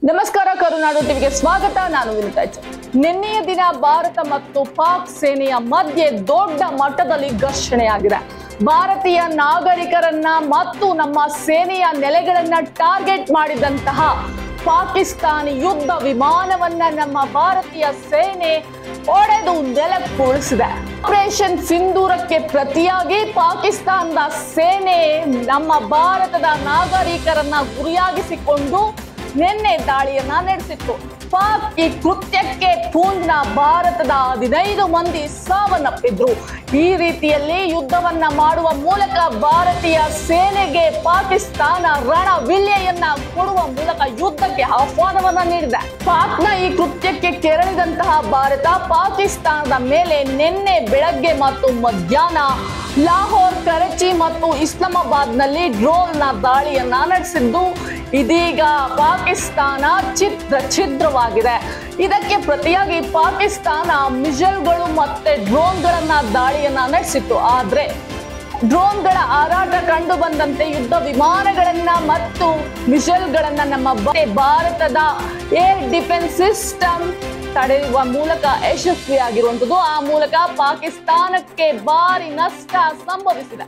ನಮಸ್ಕಾರ, ಕರುನಾಡು ಟಿವಿಗೆ ಸ್ವಾಗತ. ನಾನು ವಿನುತಾಜ್. ನಿನ್ನೆಯ ದಿನ ಭಾರತ ಮತ್ತು ಪಾಕ್ ಸೇನೆಯ ಮಧ್ಯೆ ದೊಡ್ಡ ಮಟ್ಟದಲ್ಲಿ ಘರ್ಷಣೆಯಾಗಿದೆ. ಭಾರತೀಯ ನಾಗರಿಕರನ್ನ ಮತ್ತು ನಮ್ಮ ಸೇನೆಯ ನೆಲೆಗಳನ್ನ ಟಾರ್ಗೆಟ್ ಮಾಡಿದಂತಹ ಪಾಕಿಸ್ತಾನಿ ಯುದ್ಧ ವಿಮಾನವನ್ನ ನಮ್ಮ ಭಾರತೀಯ ಸೇನೆ ಒಡೆದು ನೆಲಕ್ಕುಳಿಸಿದೆ. ಆಪರೇಷನ್ ಸಿಂಧೂರಕ್ಕೆ ಪ್ರತಿಯಾಗಿ ಪಾಕಿಸ್ತಾನದ ಸೇನೆ ನಮ್ಮ ಭಾರತದ ನಾಗರಿಕರನ್ನ ಗುರಿಯಾಗಿಸಿಕೊಂಡು ನಿನ್ನೆ ದಾಳಿಯನ್ನ ನಡೆಸಿತ್ತು. ಪಾಕ್ ಈ ಕೃತ್ಯಕ್ಕೆ ಪೂರ್ಣ ಭಾರತದ 15 ಮಂದಿ ಸಾವನ್ನಪ್ಪಿದ್ರು. ಈ ರೀತಿಯಲ್ಲಿ ಯುದ್ಧವನ್ನ ಮಾಡುವ ಮೂಲಕ ಭಾರತೀಯ ಸೇನೆಗೆ ಪಾಕಿಸ್ತಾನ ರಣವಿಲ್ಯೆಯನ್ನ ಕೊಡುವ ಮೂಲಕ ಯುದ್ಧಕ್ಕೆ ಆಹ್ವಾನವನ್ನ ನೀಡಿದೆ. ಪಾಕ್ನ ಈ ಕೃತ್ಯಕ್ಕೆ ಕೆರಳಿದಂತಹ ಭಾರತ ಪಾಕಿಸ್ತಾನದ ಮೇಲೆ ನಿನ್ನೆ ಬೆಳಗ್ಗೆ ಮತ್ತು ಮಧ್ಯಾಹ್ನ ಲಾಹೋರ್, ಕರಾಚಿ ಮತ್ತು ಇಸ್ಲಾಮಾಬಾದ್ನಲ್ಲಿ ಡ್ರೋನ್ನ ದಾಳಿಯನ್ನ ನಡೆಸಿದ್ದು, ಇದೀಗ ಪಾಕಿಸ್ತಾನ ಛಿದ್ರವಾಗಿದೆ. ಇದಕ್ಕೆ ಪ್ರತಿಯಾಗಿ ಪಾಕಿಸ್ತಾನ ಮಿಸೈಲ್ಗಳು ಮತ್ತೆ ಡ್ರೋನ್ಗಳನ್ನ ದಾಳಿಯನ್ನ ನಡೆಸಿತ್ತು. ಆದ್ರೆ ಡ್ರೋನ್ಗಳ ಹಾರಾಟ ಕಂಡು ಬಂದಂತೆ ಯುದ್ಧ ವಿಮಾನಗಳನ್ನ ಮತ್ತು ಮಿಸೈಲ್ಗಳನ್ನ ನಮ್ಮ ಭಾರತದ ಏರ್ ಡಿಫೆನ್ಸ್ ಸಿಸ್ಟಮ್ ತಡೆಯುವ ಮೂಲಕ ಯಶಸ್ವಿಯಾಗಿರುವಂಥದ್ದು. ಆ ಮೂಲಕ ಪಾಕಿಸ್ತಾನಕ್ಕೆ ಭಾರಿ ನಷ್ಟ ಸಂಭವಿಸಿದೆ.